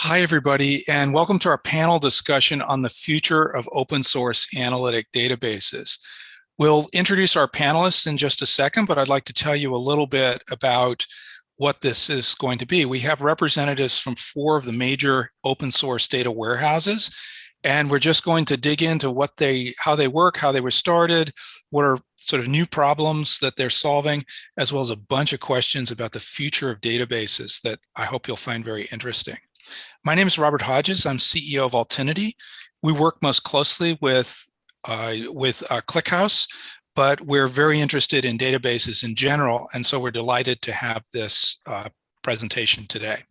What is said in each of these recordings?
Hi, everybody, and welcome to our panel discussion on the future of open source analytic databases. We'll introduce our panelists in just a second, but I'd like to tell you a little bit about what this is going to be. We have representatives from 4 of the major open source data warehouses, and we're just going to dig into how they work, how they were started, what are sort of new problems that they're solving, as well as a bunch of questions about the future of databases that I hope you'll find very interesting. My name is Robert Hodges. I'm CEO of Altinity. We work most closely with ClickHouse, but we're very interested in databases in general, and so we're delighted to have this presentation today.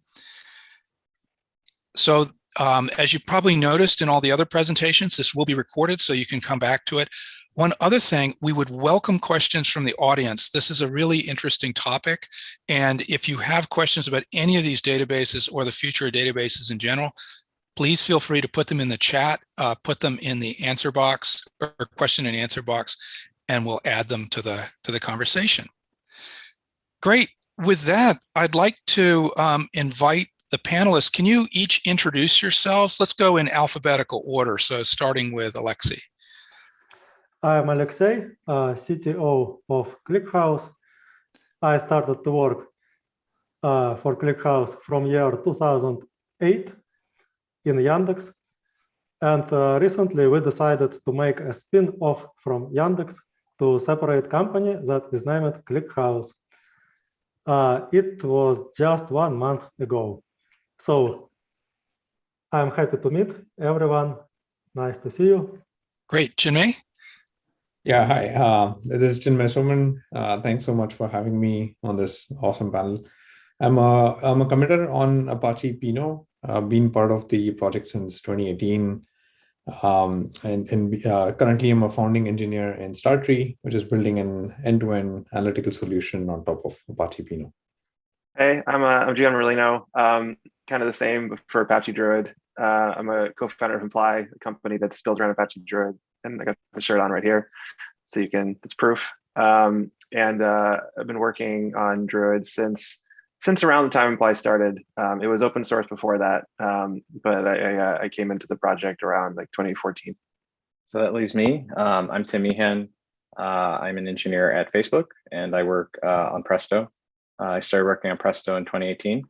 So as you probably noticed in all the other presentations, this will be recorded so you can come back to it. One other thing, we would welcome questions from the audience. This is a really interesting topic, and if you have questions about any of these databases or the future of databases in general, please feel free to put them in the chat, put them in the answer box or question and answer box, and we'll add them to the conversation. Great. With that, I'd like to invite the panelists. Can you each introduce yourselves? Let's go in alphabetical order. So starting with Alexei. I'm Alexei, CTO of ClickHouse. I started to work for ClickHouse from year 2008 in Yandex. And recently we decided to make a spin-off from Yandex to a separate company that is named ClickHouse. It was just 1 month ago. So I'm happy to meet everyone. Nice to see you. Great. Chinmay? Yeah, hi. This is Chinmay Soman. Thanks so much for having me on this awesome panel. I'm a committer on Apache Pinot, been part of the project since 2018. Currently I'm a founding engineer in Startree, which is building an end-to-end analytical solution on top of Apache Pinot. Hey, I'm Gian Merlino, kind of the same for Apache Druid. I'm a co-founder of Imply, a company that's built around Apache Druid, and I got the shirt on right here, so you can, it's proof. I've been working on Druid since around the time Imply started. It was open source before that, but I came into the project around like 2014. So that leaves me. I'm Tim Meehan. I'm an engineer at Facebook, and I work on Presto. I started working on Presto in 2018,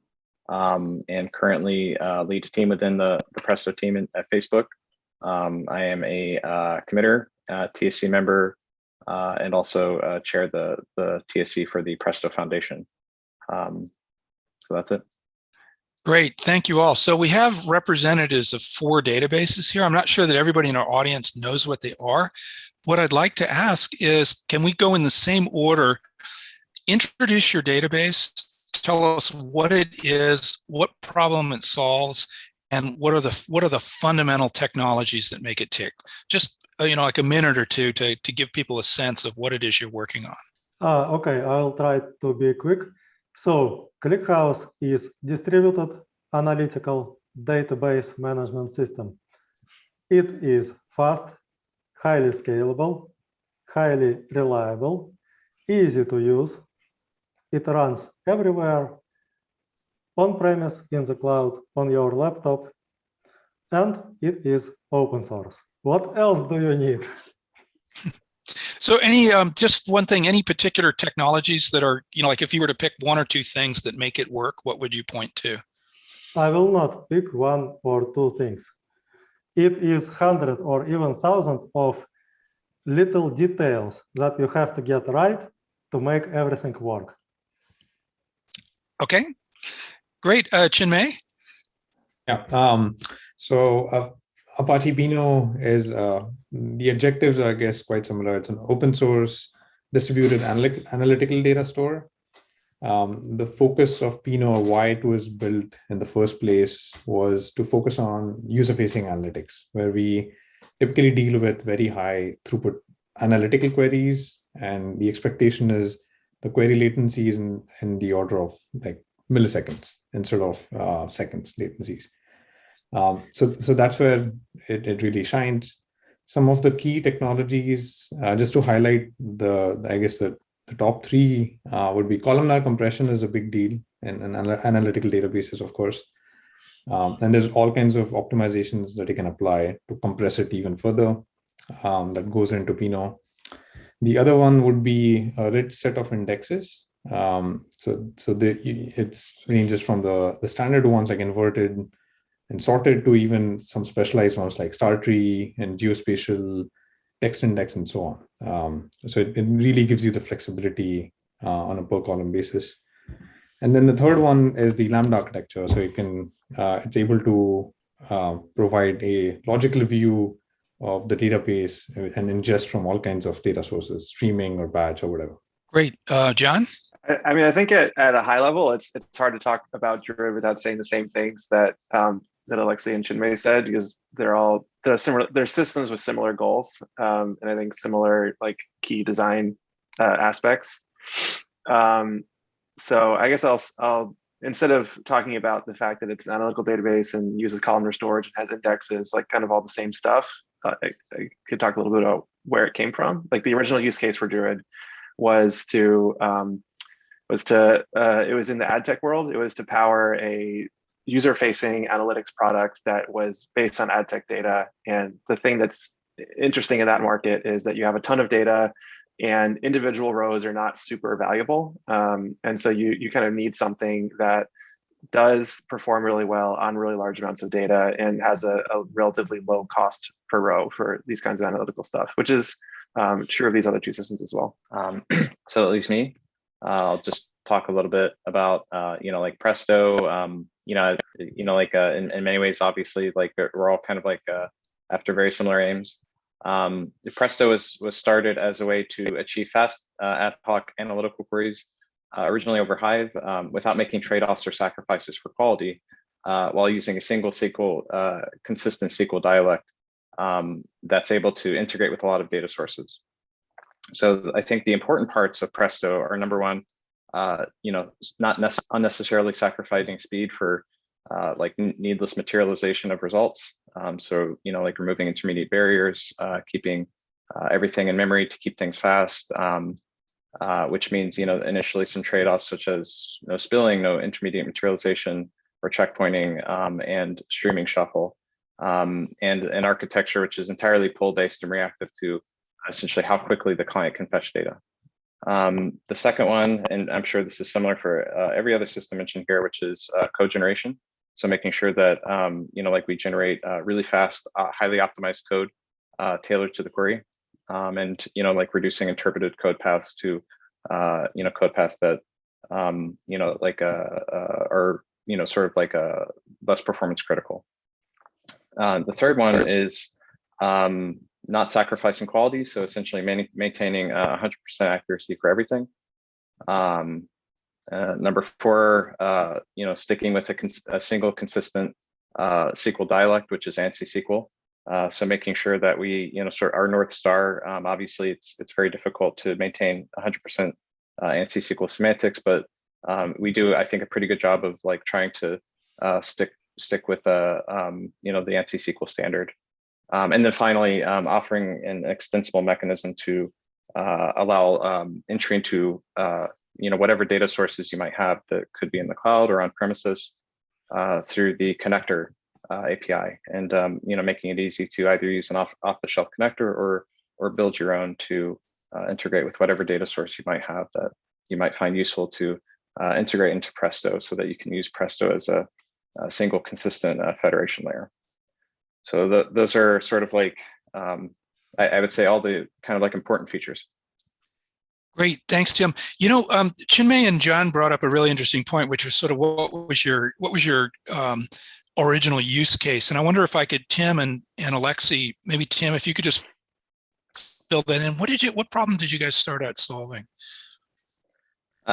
and currently lead a team within the Presto team at Facebook. I am a committer, TSC member, and also chair the TSC for the Presto Foundation. So that's it. Great, thank you all. So we have representatives of 4 databases here. I'm not sure that everybody in our audience knows what they are. What I'd like to ask is, can we go in the same order? Introduce your database, tell us what it is, what problem it solves, and what are the fundamental technologies that make it tick. Just like a minute or two to give people a sense of what it is you're working on. Okay, I'll try to be quick. So ClickHouse is distributed analytical database management system. It is fast, highly scalable, highly reliable, easy to use. It runs everywhere, on-premise, in the cloud, on your laptop, and it is open source. What else do you need? So just one thing, any particular technologies that are, like if you were to pick 1 or 2 things that make it work, what would you point to? I will not pick 1 or 2 things. It is hundreds or even thousands of little details that you have to get right to make everything work. Okay, great. Chinmay? Yeah, so Apache Pinot is, the objectives are, I guess, quite similar. It's an open source distributed analytical data store. The focus of Pinot, why it was built in the first place, was to focus on user-facing analytics, where we typically deal with very high throughput analytical queries, and the expectation is the query latency is in the order of like milliseconds instead of seconds latencies. So that's where it really shines. Some of the key technologies, just to highlight I guess the top 3 would be columnar compression is a big deal in analytical databases, of course. And there's all kinds of optimizations that you can apply to compress it even further. That goes into Pinot. The other one would be a rich set of indexes. It ranges from the standard ones like inverted and sorted to even some specialized ones like star tree and geospatial text index and so on. So it really gives you the flexibility on a per column basis. And then the third one is the Lambda architecture. So you can it's able to provide a logical view of the database and ingest from all kinds of data sources, streaming or batch or whatever. Great. John? I mean, I think at a high level, it's hard to talk about Druid without saying the same things that that Alexei and Chinmay said, because they're similar. They're systems with similar goals, and I think similar like key design aspects. So I guess I'll instead of talking about the fact that it's an analytical database and uses columnar storage and has indexes, like kind of all the same stuff, I could talk a little bit about where it came from. Like the original use case for Druid was it was in the ad tech world. It was to power a user-facing analytics product that was based on ad tech data. And the thing that's interesting in that market is that you have a ton of data and individual rows are not super valuable. And so you kind of need something that does perform really well on really large amounts of data and has a relatively low cost per row for these kinds of analytical stuff, which is true of these other two systems as well. So at least me, I'll just talk a little bit about, like Presto, like in many ways, obviously, like we're all kind of like after very similar aims. Presto was started as a way to achieve fast ad hoc analytical queries, originally over Hive, without making trade-offs or sacrifices for quality, while using a single SQL, consistent SQL dialect that's able to integrate with a lot of data sources. So I think the important parts of Presto are, number one, not unnecessarily sacrificing speed for like needless materialization of results. So, like removing intermediate barriers, keeping everything in memory to keep things fast, which means, initially some trade-offs such as no spilling, no intermediate materialization or checkpointing, and streaming shuffle, and an architecture which is entirely pull-based and reactive to essentially how quickly the client can fetch data. The second one, and I'm sure this is similar for every other system mentioned here, which is code generation. So making sure that, like we generate really fast, highly optimized code tailored to the query, and, like reducing interpreted code paths to, code paths that, like are, sort of like less performance critical. The third one is not sacrificing quality. So essentially maintaining 100% accuracy for everything. Number four, sticking with a single consistent SQL dialect, which is ANSI SQL. So making sure that we, sort of our North Star, obviously it's very difficult to maintain 100% ANSI SQL semantics, but we do, I think, a pretty good job of like trying to stick with the ANSI SQL standard. And then finally, offering an extensible mechanism to allow entry into whatever data sources you might have that could be in the cloud or on premises through the connector API, and making it easy to either use an off-the-shelf connector or build your own to integrate with whatever data source you might have that you might find useful to integrate into Presto, so that you can use Presto as a single consistent federation layer. So those are sort of like, I would say, all the kind of like important features. Great, thanks, Tim. Chinmay and John brought up a really interesting point, which was sort of what was your original use case? And I wonder if I could, Tim and Alexei, maybe Tim, if you could just fill that in. What problem did you guys start out solving?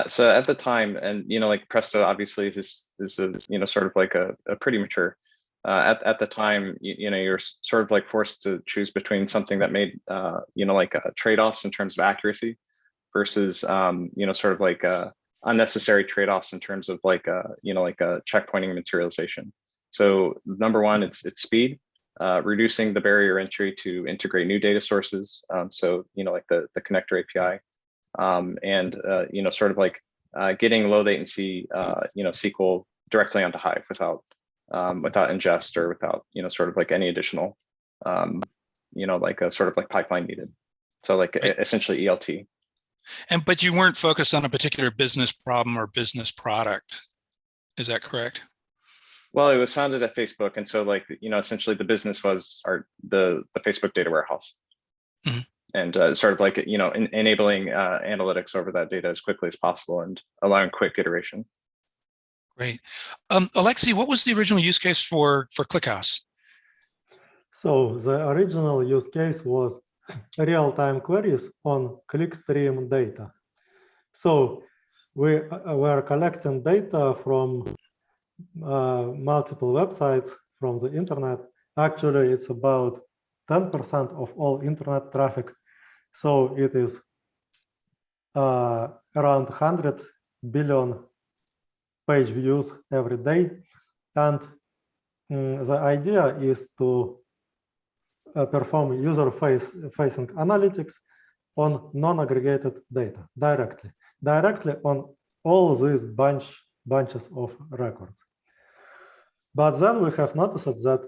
So at the time, and like Presto obviously is sort of like a pretty mature. At the time, you're sort of like forced to choose between something that made like trade-offs in terms of accuracy versus sort of like unnecessary trade-offs in terms of like like a checkpointing materialization. So number one, it's speed, reducing the barrier entry to integrate new data sources. So like the connector API, and sort of like getting low latency SQL directly onto Hive without without ingest or without, sort of like any additional, like a sort of like pipeline needed. So like essentially ELT. But you weren't focused on a particular business problem or business product. Is that correct? Well, it was founded at Facebook. And so like, essentially the business was the Facebook data warehouse. Mm-hmm. And sort of like, enabling analytics over that data as quickly as possible and allowing quick iteration. Great. Alexei, what was the original use case for ClickHouse? So the original use case was real-time queries on clickstream data. So we were collecting data from multiple websites from the internet. Actually, it's about 10% of all internet traffic. So it is around 100 billion page views every day. And the idea is to perform user-facing analytics on non-aggregated data directly on all these bunches of records. But then we have noticed that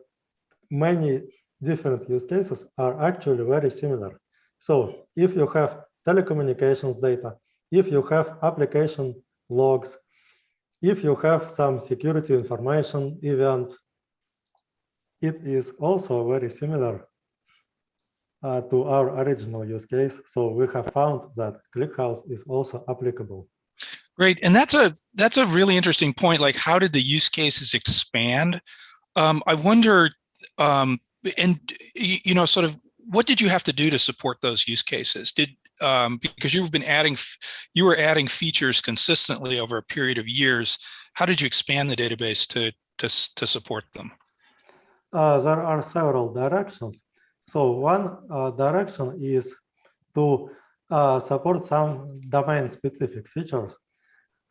many different use cases are actually very similar. So if you have telecommunications data, if you have application logs, if you have some security information events, it is also very similar to our original use case. So we have found that ClickHouse is also applicable. Great, and that's a really interesting point. Like, how did the use cases expand? I wonder, sort of, what did you have to do to support those use cases? Because you were adding features consistently over a period of years. How did you expand the database to support them? There are several directions. So one direction is to support some domain-specific features.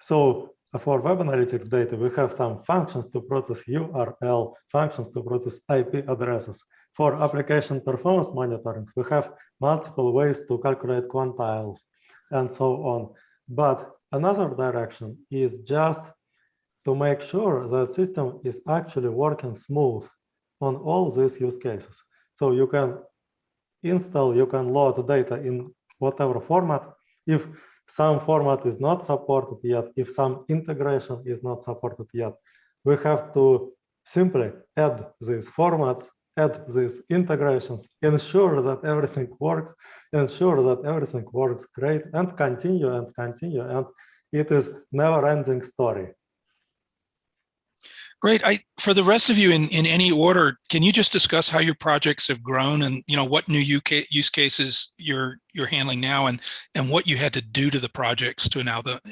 So for web analytics data, we have some functions to process URL, functions to process IP addresses. For application performance monitoring, we have multiple ways to calculate quantiles and so on. But another direction is just to make sure that system is actually working smooth on all these use cases. So you can install, you can load data in whatever format. If some format is not supported yet, if some integration is not supported yet, we have to simply add these formats, add these integrations, ensure that everything works, ensure that everything works great, and continue and continue. And it is never-ending story. Great. For the rest of you, in any order, can you just discuss how your projects have grown and what new use cases you're handling now, and what you had to do to the projects to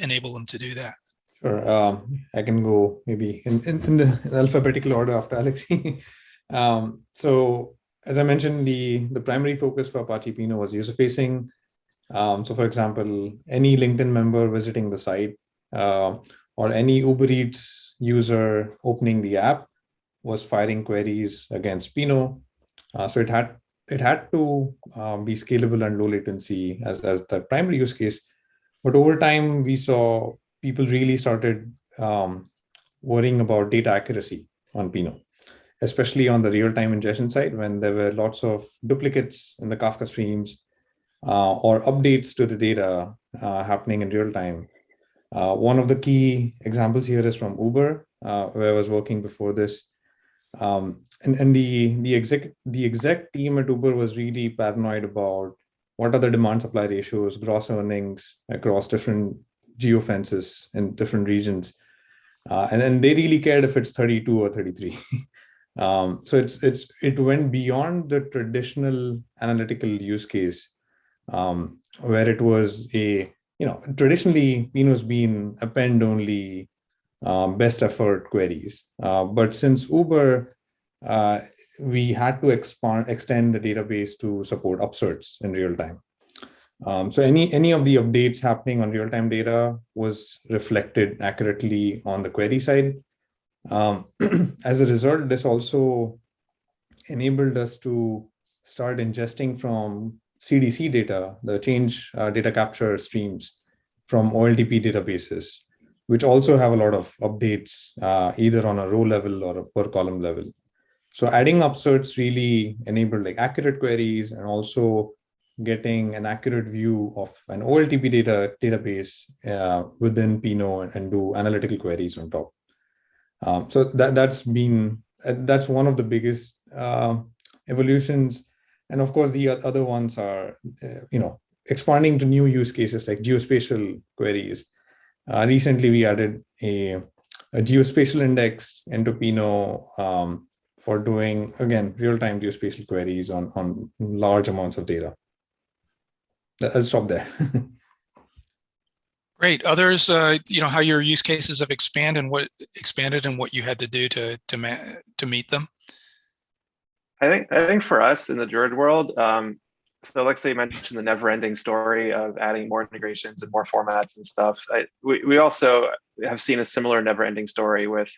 enable them to do that? Sure. I can go maybe in the alphabetical order after Alexei. So as I mentioned, the primary focus for Apache Pinot was user-facing. So for example, any LinkedIn member visiting the site or any Uber Eats user opening the app was firing queries against Pinot. So it had to be scalable and low latency as the primary use case. But over time, we saw people really started worrying about data accuracy on Pinot, especially on the real-time ingestion side, when there were lots of duplicates in the Kafka streams or updates to the data happening in real time. One of the key examples here is from Uber, where I was working before this. And the exec team at Uber was really paranoid about what are the demand supply ratios, gross earnings across different geofences in different regions. And then they really cared if it's 32 or 33. So it went beyond the traditional analytical use case, where it was traditionally Pinot's been append only best effort queries. But since Uber, we had to extend the database to support upserts in real time. So any of the updates happening on real-time data was reflected accurately on the query side. As a result, this also enabled us to start ingesting from CDC data, the change data capture streams from OLTP databases, which also have a lot of updates, either on a row level or a per column level. So adding upserts really enabled like accurate queries and also getting an accurate view of an OLTP database within Pinot and do analytical queries on top. So that's one of the biggest evolutions. And of course, the other ones are, expanding to new use cases like geospatial queries. Recently, we added a geospatial index into Pinot for doing, again, real-time geospatial queries on large amounts of data. I'll stop there. Great. Others, how your use cases have expanded and what you had to do to meet them. I think for us in the Druid world, so like say you mentioned the never-ending story of adding more integrations and more formats and stuff. We also have seen a similar never-ending story with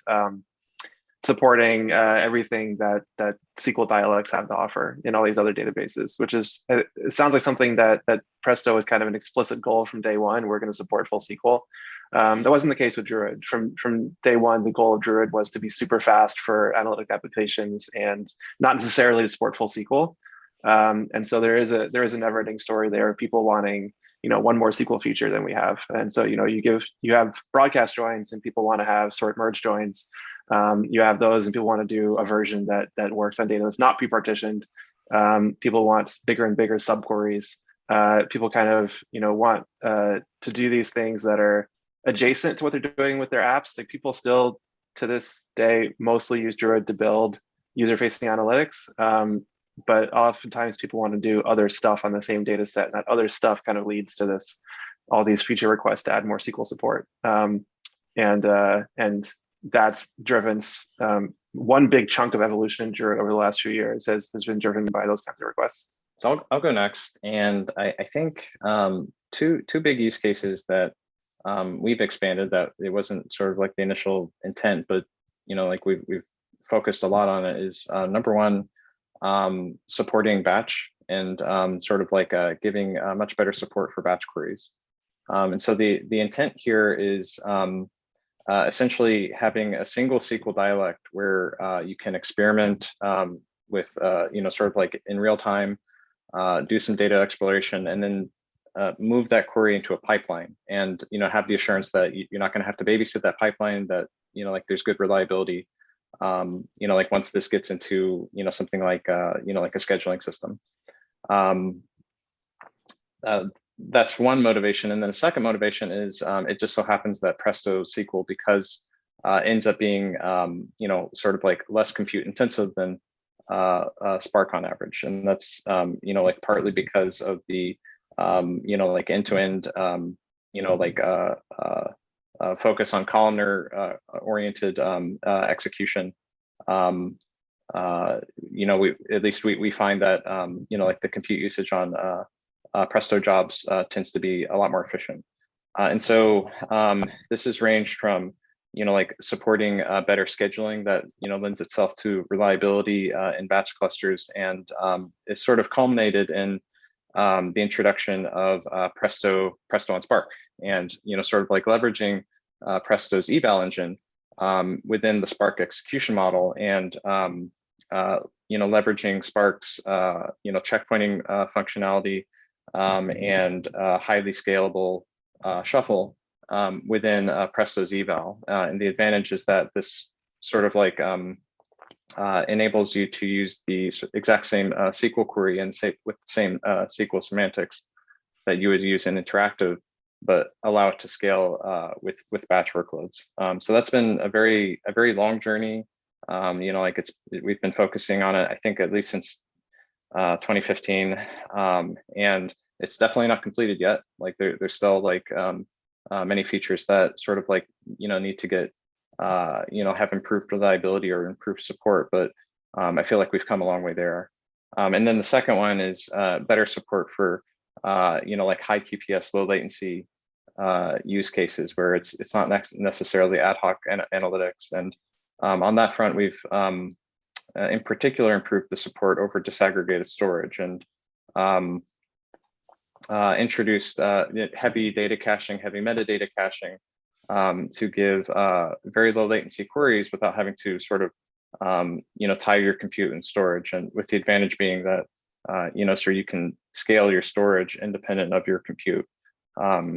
supporting everything that SQL dialects have to offer in all these other databases, which is, it sounds like something that Presto is kind of an explicit goal from day one. We're going to support full SQL. That wasn't the case with Druid. From day one, the goal of Druid was to be super fast for analytic applications and not necessarily to support full SQL. And so there is a never-ending story there of people wanting, one more SQL feature than we have. And so, you have broadcast joins and people want to have sort merge joins. You have those and people want to do a version that works on data that's not pre-partitioned. People want bigger and bigger subqueries. People kind of, want to do these things that are adjacent to what they're doing with their apps. Like people still, to this day, mostly use Druid to build user-facing analytics. But oftentimes people want to do other stuff on the same data set. And that other stuff kind of leads to all these feature requests to add more SQL support. And that's driven one big chunk of evolution in Druid over the last few years has been driven by those kinds of requests. So I'll go next. And I think two big use cases that we've expanded, that it wasn't sort of like the initial intent, but like we've focused a lot on it, is number one, supporting batch and sort of like giving much better support for batch queries. And so the intent here is essentially having a single SQL dialect where you can experiment with, sort of like in real time, do some data exploration, and then move that query into a pipeline, and have the assurance that you're not going to have to babysit that pipeline, that like there's good reliability. Like once this gets into something like like a scheduling system. That's one motivation. And then a second motivation is it just so happens that Presto SQL, because ends up being sort of like less compute intensive than Spark on average. And that's like partly because of the like end-to-end focus on columnar oriented execution. We find that like the compute usage on Presto jobs tends to be a lot more efficient. And so this has ranged from like supporting better scheduling that lends itself to reliability in batch clusters, and is sort of culminated in the introduction of Presto on Spark, and sort of like leveraging Presto's eval engine within the Spark execution model, and leveraging Spark's checkpointing functionality and highly scalable shuffle within Presto's eval. And the advantage is that this sort of like enables you to use the exact same SQL query and with the same SQL semantics that you would use in interactive, but allow it to scale with batch workloads. So that's been a very long journey. Like we've been focusing on it, I think, at least since 2015, and it's definitely not completed yet. Like there's still like many features that sort of like need to get have improved reliability or improved support, but I feel like we've come a long way there. And then the second one is better support for like high QPS, low latency use cases where it's not necessarily ad hoc analytics. And on that front, we've in particular improved the support over disaggregated storage, and introduced heavy data caching, heavy metadata caching, to give very low latency queries without having to sort of tie your compute and storage, and with the advantage being that so you can scale your storage independent of your compute.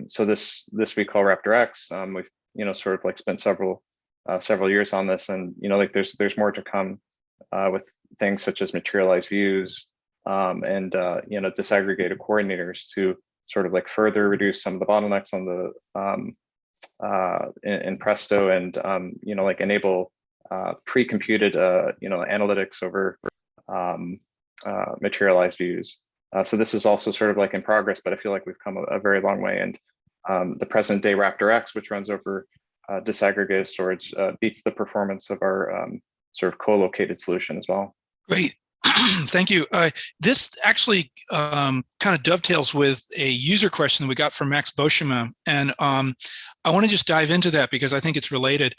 So this we call RaptorX. We've sort of like spent several years on this, and like there's more to come with things such as materialized views and disaggregated coordinators to sort of like further reduce some of the bottlenecks on the in Presto, and like enable pre-computed analytics over materialized views. So this is also sort of like in progress, but I feel like we've come a very long way. And the present day RaptorX, which runs over disaggregated storage, beats the performance of our sort of co-located solution as well. Great. Thank you. This actually kind of dovetails with a user question that we got from Max Boschema. And I want to just dive into that because I think it's related.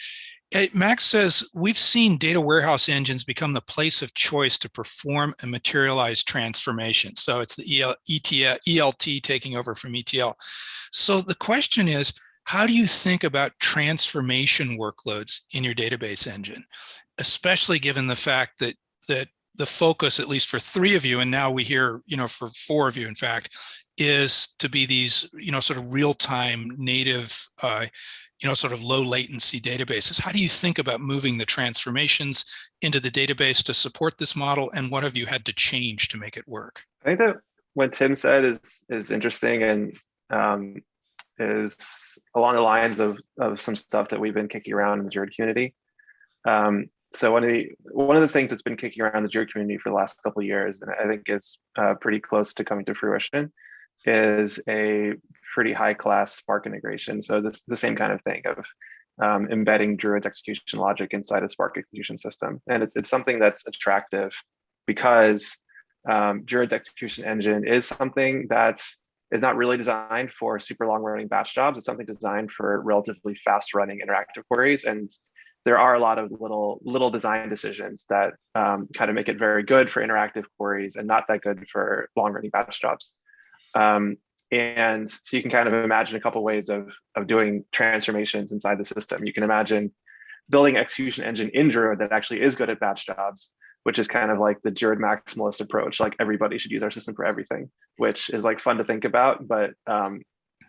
Max says, we've seen data warehouse engines become the place of choice to perform a materialized transformation. So it's the ELT taking over from ETL. So the question is, how do you think about transformation workloads in your database engine, especially given the fact that the focus, at least for 3 of you, and now we hear, for 4 of you, in fact, is to be these, sort of real-time native, sort of low latency databases. How do you think about moving the transformations into the database to support this model, and what have you had to change to make it work? I think that what Tim said is interesting, and is along the lines of some stuff that we've been kicking around in the Druid community. So one of the things that's been kicking around the Druid community for the last couple of years, and I think is pretty close to coming to fruition, is a pretty high class Spark integration. So this the same kind of thing of embedding Druid's execution logic inside a Spark execution system, and it's something that's attractive because Druid's execution engine is something that is not really designed for super long running batch jobs. It's something designed for relatively fast running interactive queries, and there are a lot of little design decisions that kind of make it very good for interactive queries and not that good for long running batch jobs. And so you can kind of imagine a couple ways of doing transformations inside the system. You can imagine building an execution engine in Druid that actually is good at batch jobs, which is kind of like the Druid maximalist approach. Like everybody should use our system for everything, which is like fun to think about, but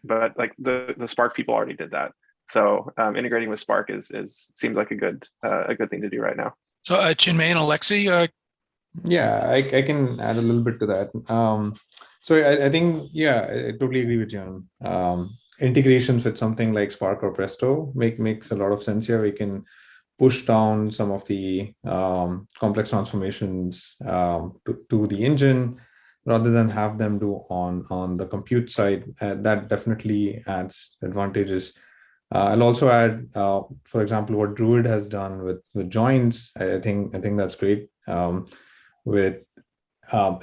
like the Spark people already did that. So integrating with Spark seems like a good thing to do right now. So Chinmay and Alexi. Yeah, I can add a little bit to that. So I think, I totally agree with John. Integrations with something like Spark or Presto makes a lot of sense here. We can push down some of the complex transformations to the engine rather than have them do on the compute side. That definitely adds advantages. I'll also add, for example, what Druid has done with joins. I think that's great.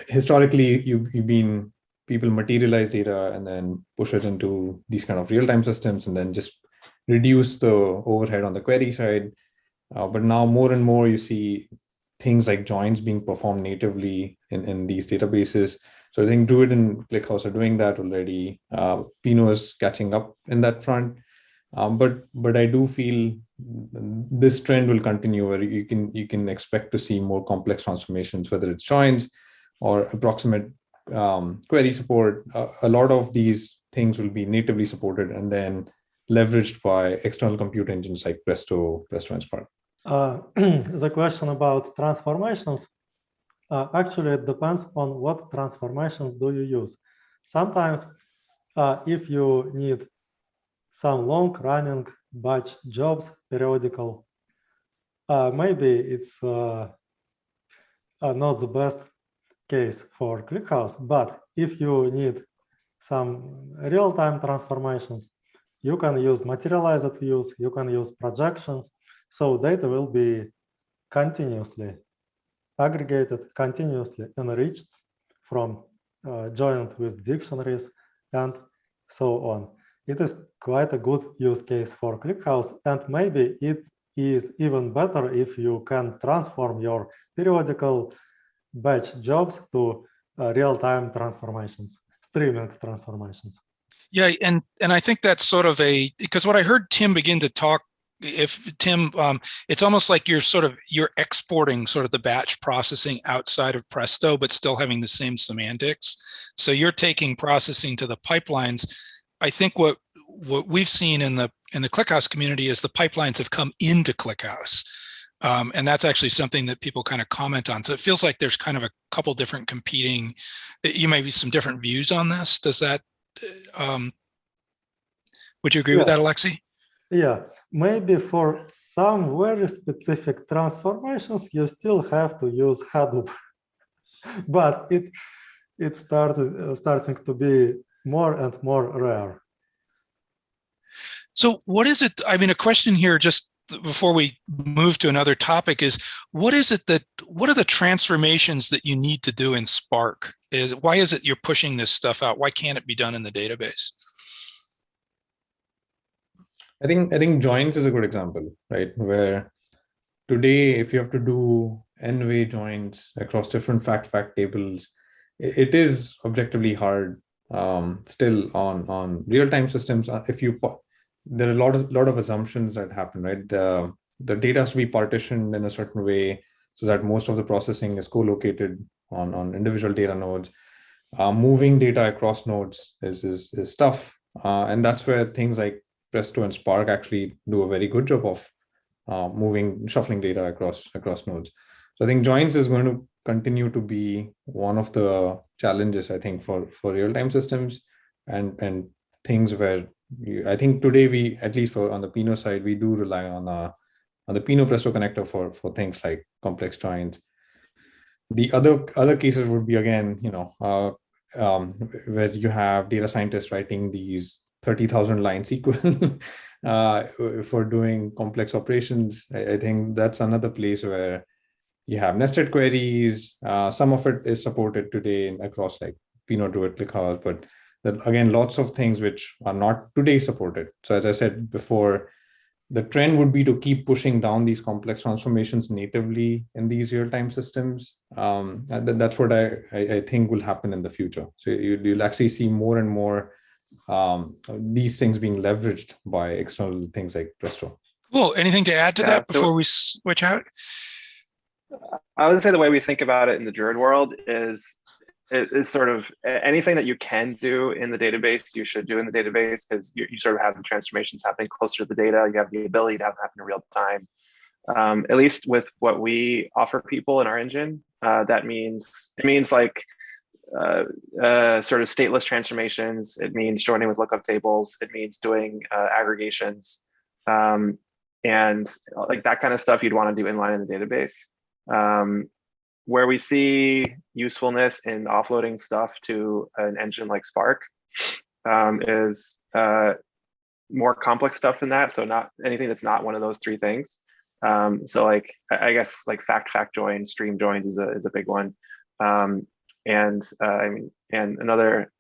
Historically, people materialize data and then push it into these kind of real-time systems and then just reduce the overhead on the query side. But now more and more you see things like joins being performed natively in these databases. So I think Druid and ClickHouse are doing that already. Pinot is catching up in that front. But I do feel this trend will continue where you can expect to see more complex transformations, whether it's joins or approximate query support. A lot of these things will be natively supported and then leveraged by external compute engines like Presto and Spark. The question about transformations, actually it depends on what transformations do you use. Sometimes if you need some long-running batch jobs, periodical, maybe it's not the best case for ClickHouse. But if you need some real-time transformations, you can use materialized views, you can use projections. So data will be continuously aggregated, continuously enriched from joined with dictionaries and so on. It is quite a good use case for ClickHouse, and maybe it is even better if you can transform your periodical batch jobs to real-time transformations, streaming transformations. Yeah, and I think that's sort of because what I heard Tim begin to talk, if Tim, it's almost like you're exporting sort of the batch processing outside of Presto, but still having the same semantics. So you're taking processing to the pipelines. I think what we've seen in the ClickHouse community is the pipelines have come into ClickHouse. And that's actually something that people kind of comment on. So it feels like there's kind of a couple different competing, you may be some different views on this. Does that, would you agree with that, Alexei? Yeah, maybe for some very specific transformations, you still have to use Hadoop, but it's starting to be more and more rare. So what is it? I mean, a question here just before we move to another topic is, what are the transformations that you need to do in Spark? Why is it you're pushing this stuff out? Why can't it be done in the database? I think joins is a good example, right? Where today, if you have to do n-way joins across different fact tables, it is objectively hard still on real-time systems. There are a lot of assumptions that happen, right? The data has to be partitioned in a certain way so that most of the processing is co-located on individual data nodes. Moving data across nodes is tough, and that's where things like Presto and Spark actually do a very good job of shuffling data across nodes. So I think joins is going to continue to be one of the challenges, I think, for real-time systems and things where I think today at least on the Pinot side, we do rely on the Pinot Presto connector for things like complex joins. The other cases would be, again, where you have data scientists writing these 30,000 line SQL for doing complex operations. I think that's another place where you have nested queries. Some of it is supported today across like Pinot, Druid, ClickHouse, but again, lots of things which are not today supported. So as I said before, the trend would be to keep pushing down these complex transformations natively in these real-time systems. And that's what I think will happen in the future. So you'll actually see more and more these things being leveraged by external things like Presto. Cool. Anything to add to that before we switch out? I would say the way we think about it in the Druid world is sort of anything that you can do in the database, you should do in the database, because you sort of have the transformations happening closer to the data. You have the ability to have them happen in real time. At least with what we offer people in our engine, it means like sort of stateless transformations. It means joining with lookup tables. It means doing aggregations, and like that kind of stuff you'd want to do inline in the database. Where we see usefulness in offloading stuff to an engine like Spark is more complex stuff than that. So not anything that's not one of those three things. So like, I guess like fact joins, stream joins is a big one. And another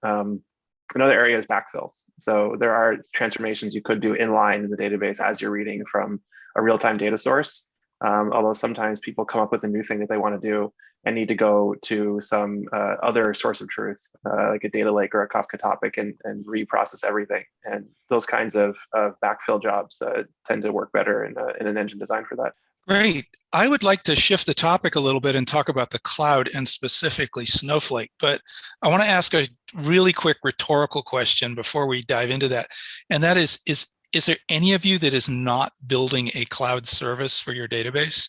area is backfills. So there are transformations you could do inline in the database as you're reading from a real-time data source. Although sometimes people come up with a new thing that they want to do and need to go to some other source of truth, like a data lake or a Kafka topic, and reprocess everything. And those kinds of backfill jobs tend to work better in an engine designed for that. Great. I would like to shift the topic a little bit and talk about the cloud and specifically Snowflake, but I want to ask a really quick rhetorical question before we dive into that. And that is there any of you that is not building a cloud service for your database?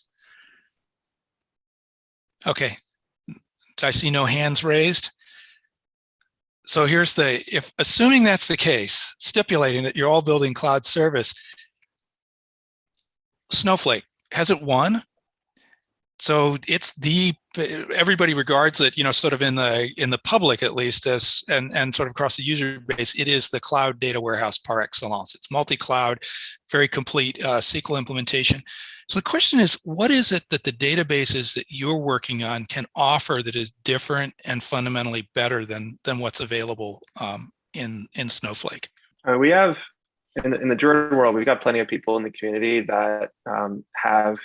Okay, I see no hands raised. So here's assuming that's the case, stipulating that you're all building cloud service, Snowflake, has it won? So it's everybody regards it, sort of in the public at least, as and sort of across the user base, it is the cloud data warehouse par excellence. It's multi-cloud, very complete SQL implementation. So the question is, what is it that the databases that you're working on can offer that is different and fundamentally better than what's available in Snowflake? We have in the Druid world, we've got plenty of people in the community that have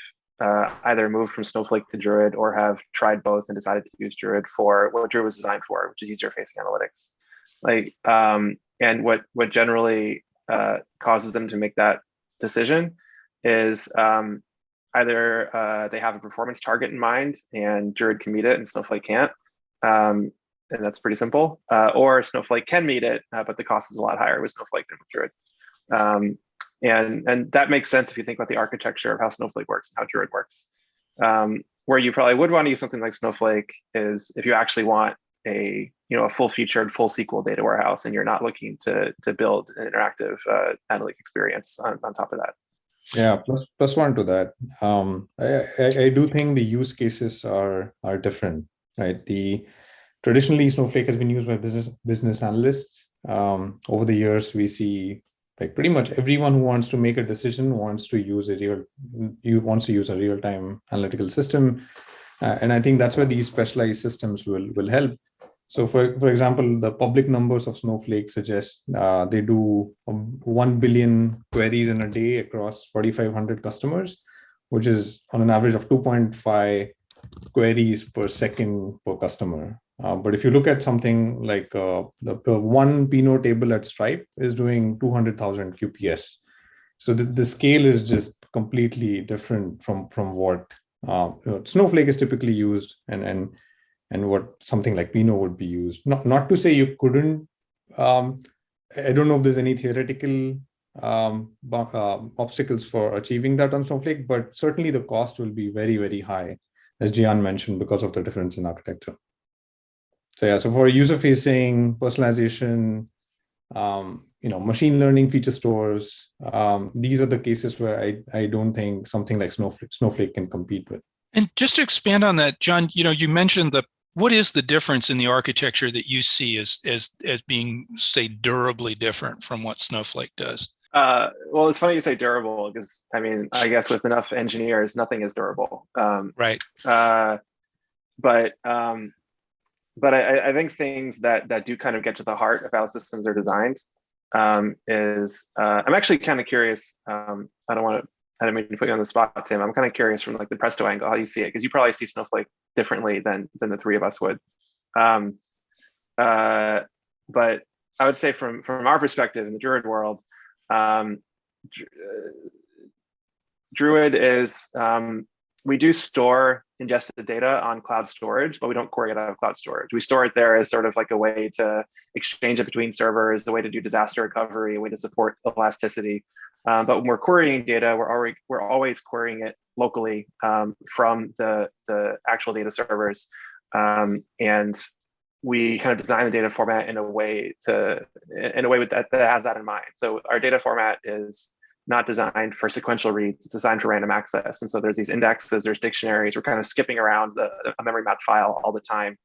either moved from Snowflake to Druid or have tried both and decided to use Druid for what Druid was designed for, which is user-facing analytics. Like and what generally causes them to make that decision is either they have a performance target in mind and Druid can meet it and Snowflake can't. And that's pretty simple. Or Snowflake can meet it, but the cost is a lot higher with Snowflake than with Druid. And that makes sense if you think about the architecture of how Snowflake works and how Druid works. Where you probably would want to use something like Snowflake is if you actually want a full-featured, full SQL data warehouse, and you're not looking to build an interactive analytic experience on top of that. Yeah, plus one to that. I do think the use cases are different, right? Traditionally Snowflake has been used by business analysts. Over the years, we see like pretty much everyone who wants to make a decision wants to use a real-time analytical system, and I think that's where these specialized systems will help. So, for example, the public numbers of Snowflake suggest they do 1 billion queries in a day across 4,500 customers, which is on an average of 2.5 queries per second per customer. But if you look at something like the one Pinot table at Stripe is doing 200,000 QPS. So the scale is just completely different from what Snowflake is typically used and what something like Pinot would be used. Not to say you couldn't. I don't know if there's any theoretical obstacles for achieving that on Snowflake, but certainly the cost will be very, very high, as Gian mentioned, because of the difference in architecture. So yeah, so for user-facing personalization, machine learning feature stores, these are the cases where I don't think something like Snowflake can compete with. And just to expand on that, John, you mentioned what is the difference in the architecture that you see as being, say, durably different from what Snowflake does? Well, it's funny you say durable because I guess with enough engineers, nothing is durable. Right. But I think things that do kind of get to the heart of how systems are designed is I'm actually kind of curious. I don't mean to put you on the spot, Tim. I'm kind of curious from like the Presto angle how you see it, because you probably see Snowflake differently than the three of us would. But I would say from our perspective in the Druid world, Druid is we do store ingested data on cloud storage, but we don't query it out of cloud storage. We store it there as sort of like a way to exchange it between servers, a way to do disaster recovery, a way to support elasticity. But when we're querying data, we're always querying it locally from the actual data servers, and we kind of design the data format in a way that has that in mind. So our data format is not designed for sequential reads, it's designed for random access. And so there's these indexes, there's dictionaries, we're kind of skipping around a memory map file all the time.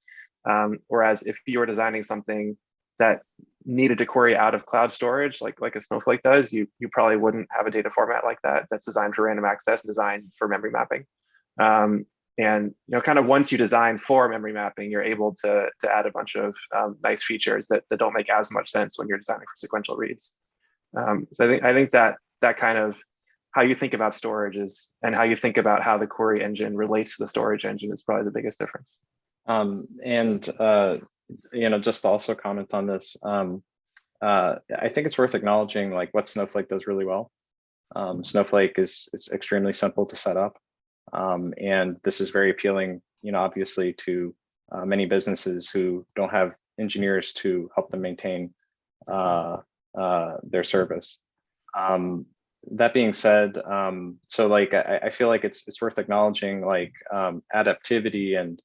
Whereas if you were designing something that needed to query out of cloud storage, like a Snowflake does, you probably wouldn't have a data format like that that's designed for random access, designed for memory mapping. And kind of once you design for memory mapping, you're able to add a bunch of nice features that don't make as much sense when you're designing for sequential reads. So I think that kind of how you think about storage is, and how you think about how the query engine relates to the storage engine is probably the biggest difference. Just to also comment on this, I think it's worth acknowledging like what Snowflake does really well. Snowflake is extremely simple to set up. And this is very appealing, obviously to many businesses who don't have engineers to help them maintain their service. That being said, so like I feel like it's worth acknowledging like adaptivity and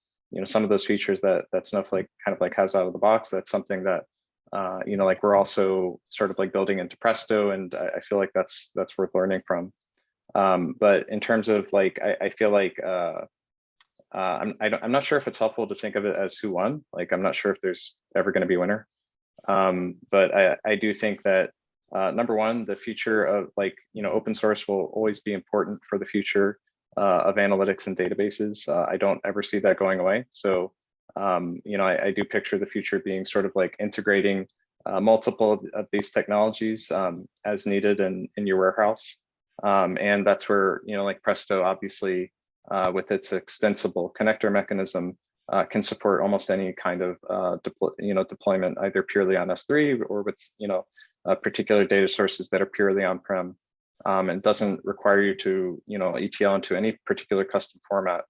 some of those features that Snowflake kind of like has out of the box. That's something that like we're also sort of like building into Presto, and I feel like that's worth learning from. But in terms of like, I feel like I'm not sure if it's helpful to think of it as who won. Like I'm not sure if there's ever going to be a winner. But I do think that number one, the future of like open source will always be important for the future of analytics and databases. I don't ever see that going away. So I do picture the future being sort of like integrating multiple of these technologies as needed in your warehouse. And that's where, like Presto, obviously, with its extensible connector mechanism, can support almost any kind of deployment, either purely on S3 or with particular data sources that are purely on-prem, and doesn't require you to ETL into any particular custom format.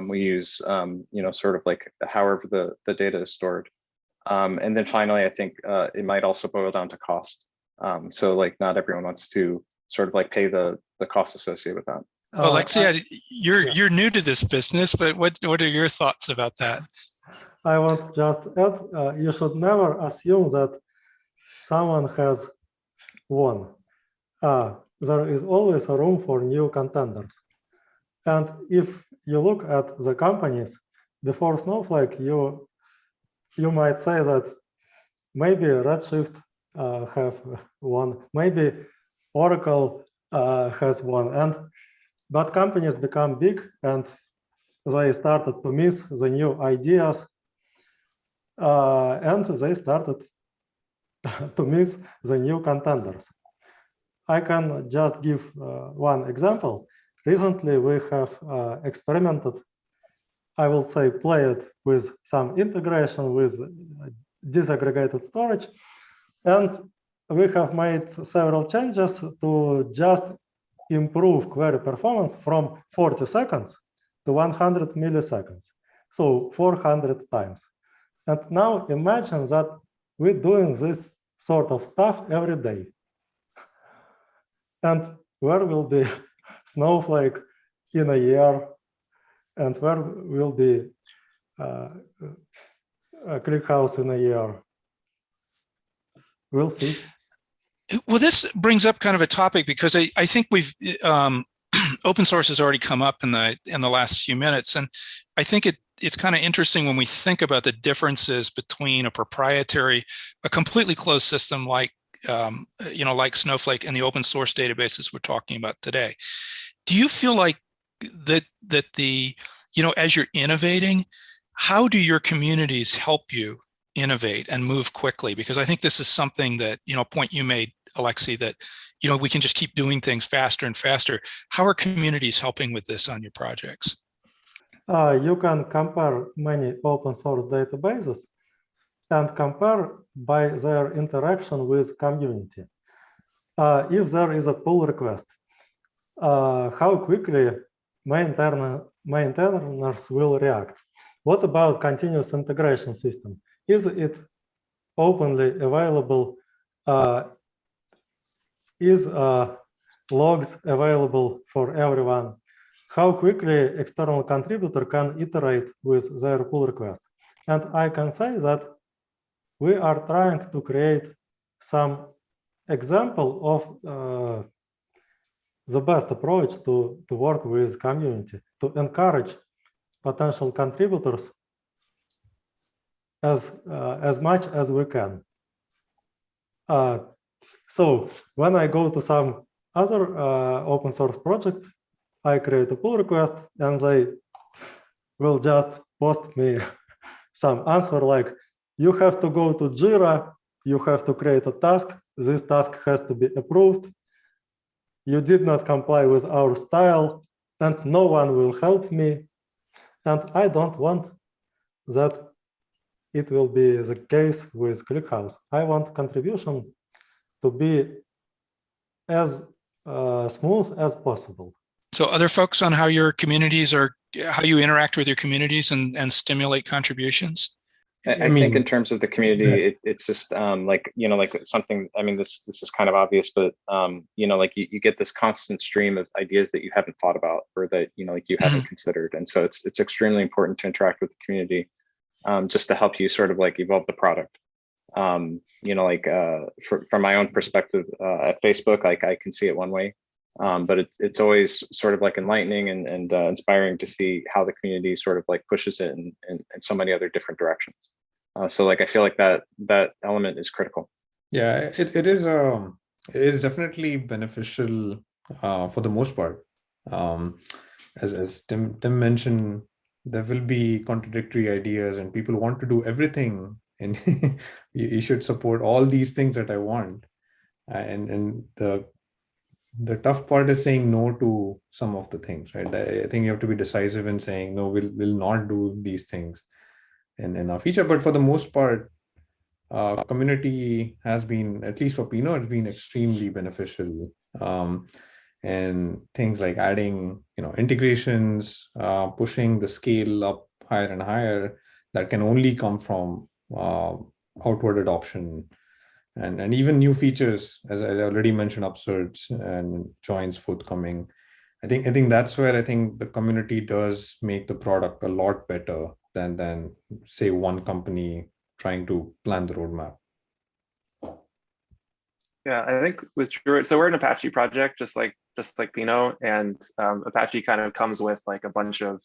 We use sort of like however the data is stored. And then finally, I think it might also boil down to cost. So like not everyone wants to sort of like pay the cost associated with that. Alexei, you're new to this business, but what are your thoughts about that? I want just add, you should never assume that someone has won. There is always a room for new contenders. And if you look at the companies before Snowflake, you might say that maybe Redshift have won, maybe Oracle has won, but companies become big and they started to miss the new ideas, and they started to miss the new contenders. I can just give one example. Recently, we have experimented, I will say played with some integration with disaggregated storage, and we have made several changes to just improve query performance from 40 seconds to 100 milliseconds, so 400 times. And now imagine that we're doing this sort of stuff every day. And where will be Snowflake in a year? And where will be ClickHouse in a year? We'll see. Well, this brings up kind of a topic because I think we've open source has already come up in the last few minutes, and I think it's kind of interesting when we think about the differences between a completely closed system like like Snowflake and the open source databases we're talking about today. Do you feel like that as you're innovating, how do your communities help you innovate and move quickly? Because I think this is something that, point you made, Alexei, that, we can just keep doing things faster and faster. How are communities helping with this on your projects? You can compare many open source databases and compare by their interaction with community. If there is a pull request, how quickly maintainers will react? What about continuous integration system? Is it openly available? Is logs available for everyone? How quickly external contributor can iterate with their pull request? And I can say that we are trying to create some example of the best approach to work with community, to encourage potential contributors as much as we can. So when I go to some other open source project, I create a pull request and they will just post me some answer like, you have to go to Jira, you have to create a task, this task has to be approved, you did not comply with our style, and no one will help me. And I don't want that it will be the case with ClickHouse. I want contribution to be as smooth as possible. So other folks on how your communities how you interact with your communities and stimulate contributions? I think in terms of the community, it's just like something, this is kind of obvious, but like you get this constant stream of ideas that you haven't thought about or that, you haven't considered. And so it's extremely important to interact with the community just to help you sort of like evolve the product. From my own perspective at Facebook, like I can see it one way, but it's always sort of like enlightening and inspiring to see how the community sort of like pushes it in so many other different directions. So like I feel like that element is critical. Yeah, it is definitely beneficial for the most part. As Tim mentioned, there will be contradictory ideas and people want to do everything, and you should support all these things that I want. And the the tough part is saying no to some of the things, right? I think you have to be decisive in saying, no, we'll not do these things in our feature. But for the most part, community has been, at least for Pinot, it's been extremely beneficial. And things like adding, integrations, pushing the scale up higher and higher, that can only come from outward adoption. And even new features, as I already mentioned, upserts and joins forthcoming. I think that's where I think the community does make the product a lot better than say one company trying to plan the roadmap. Yeah, I think with Druid, so we're an Apache project, just like Pinot, and Apache kind of comes with like a bunch of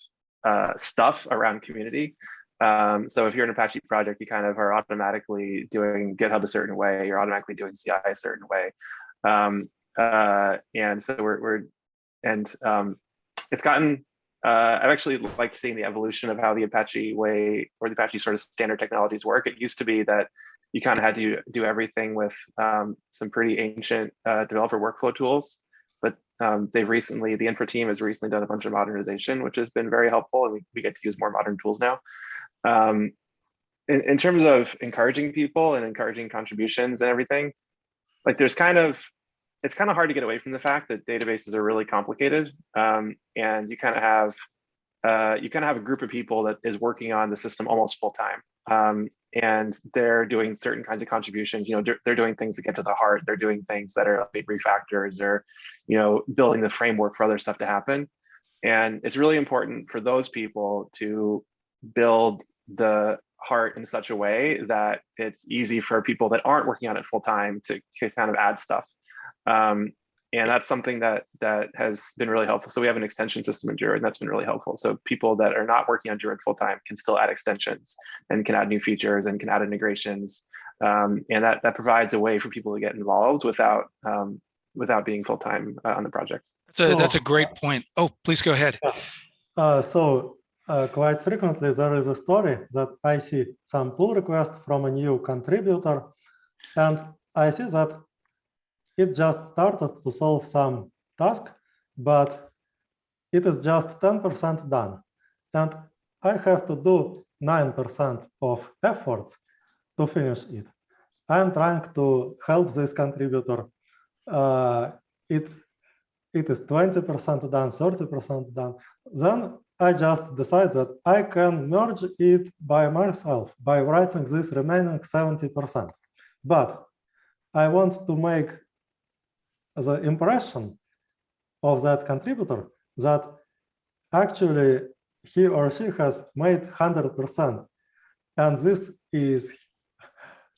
stuff around community. So if you're an Apache project, you kind of are automatically doing GitHub a certain way, you're automatically doing CI a certain way. And so it's gotten, I've actually liked seeing the evolution of how the Apache way, or the Apache sort of standard technologies work. It used to be that you kind of had to do everything with some pretty ancient developer workflow tools. But the infra team has recently done a bunch of modernization, which has been very helpful, and we get to use more modern tools now. In terms of encouraging people and encouraging contributions and everything, like it's kind of hard to get away from the fact that databases are really complicated, and you kind of have a group of people that is working on the system almost full time, and they're doing certain kinds of contributions. They're doing things that get to the heart. They're doing things that are big refactors, or building the framework for other stuff to happen. And it's really important for those people to build the heart in such a way that it's easy for people that aren't working on it full time to kind of add stuff. And that's something that has been really helpful. So we have an extension system in Druid, and that's been really helpful. So people that are not working on Druid full time can still add extensions and can add new features and can add integrations. And that provides a way for people to get involved without being full time on the project. That's a great point. Oh, please go ahead. Quite frequently there is a story that I see some pull request from a new contributor, and I see that it just started to solve some task, but it is just 10% done. And I have to do 9% of efforts to finish it. I'm trying to help this contributor. It is 20% done, 30% done. Then I just decide that I can merge it by myself by writing this remaining 70%. But I want to make the impression of that contributor that actually he or she has made 100%. And this is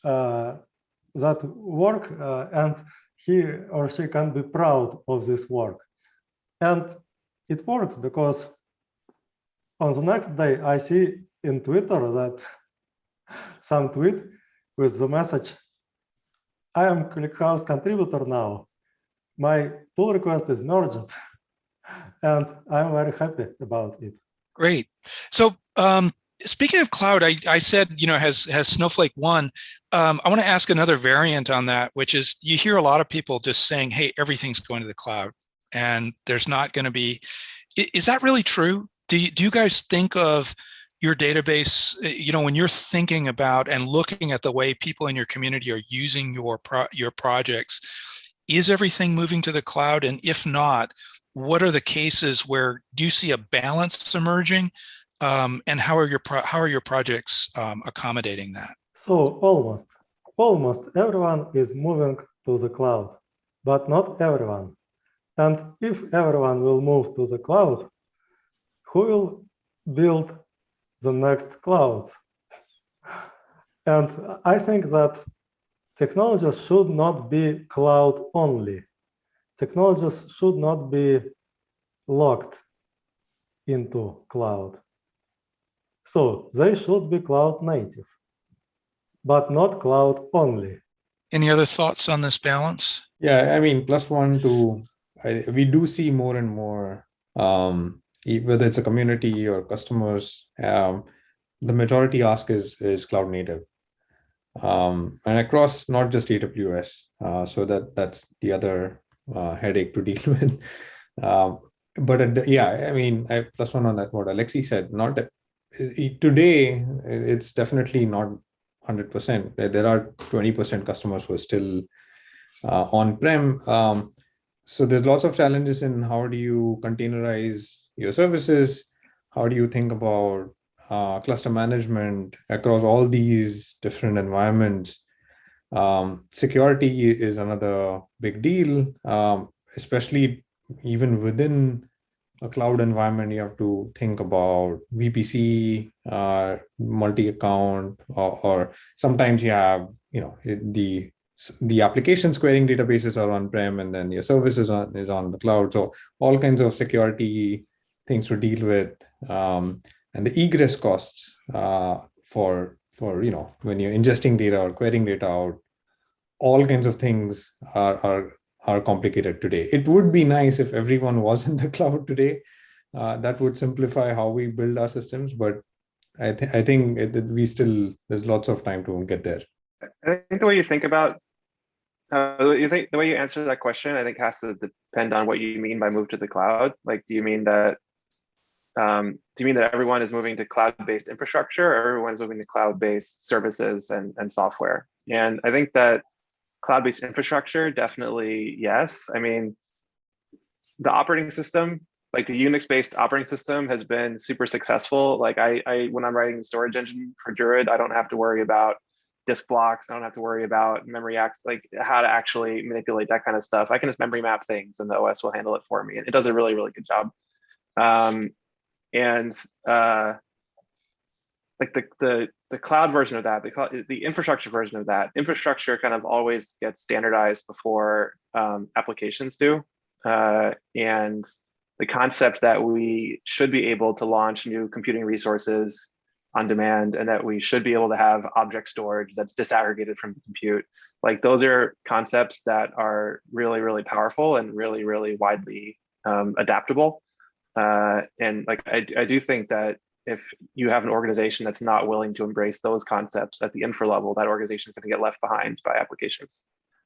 that work, and he or she can be proud of this work. And it works because on the next day, I see in Twitter that some tweet with the message, I am ClickHouse contributor now. My pull request is merged, and I'm very happy about it. Great. So speaking of cloud, I said, has Snowflake won? I want to ask another variant on that, which is you hear a lot of people just saying, hey, everything's going to the cloud, and there's not going to be. Is that really true? Do you guys think of your database, when you're thinking about and looking at the way people in your community are using your projects, is everything moving to the cloud? And if not, what are the cases where do you see a balance emerging? And how are your projects accommodating that? So almost everyone is moving to the cloud, but not everyone. And if everyone will move to the cloud, who will build the next clouds? And I think that technologies should not be cloud only. Technologies should not be locked into cloud. So they should be cloud native, but not cloud only. Any other thoughts on this balance? Yeah, I mean, we do see more and more, whether it's a community or customers, the majority ask is cloud native. And across not just AWS, so that's the other headache to deal with. Yeah, I mean, I plus one on that what Alexi said. Not today, it's definitely not 100%. There are 20% customers who are still on-prem. So there's lots of challenges in how do you containerize your services? How do you think about cluster management across all these different environments? Security is another big deal, especially even within a cloud environment. You have to think about VPC, multi-account, or sometimes you have, the applications querying databases are on-prem, and then your service is on the cloud. So all kinds of security things to deal with, and the egress costs for when you're ingesting data or querying data out. All kinds of things are complicated today. It would be nice if everyone was in the cloud today. That would simplify how we build our systems, but I think there's lots of time to get there. I think the way you think about the way you answer that question, I think has to depend on what you mean by move to the cloud. Like, do you mean that everyone is moving to cloud-based infrastructure, or everyone's moving to cloud-based services and software? And I think that cloud-based infrastructure, definitely yes. I mean, the operating system, like the Unix-based operating system, has been super successful. Like when I'm writing the storage engine for Druid, I don't have to worry about disk blocks. I don't have to worry about memory access, like how to actually manipulate that kind of stuff. I can just memory map things, and the OS will handle it for me. And it does a really, really good job. Like the cloud version of that, the infrastructure version of that, infrastructure kind of always gets standardized before applications do. And the concept that we should be able to launch new computing resources on demand, and that we should be able to have object storage that's disaggregated from the compute, like those are concepts that are really, really powerful and really, really widely adaptable. And like I do think that if you have an organization that's not willing to embrace those concepts at the infra level, that organization is going to get left behind by applications.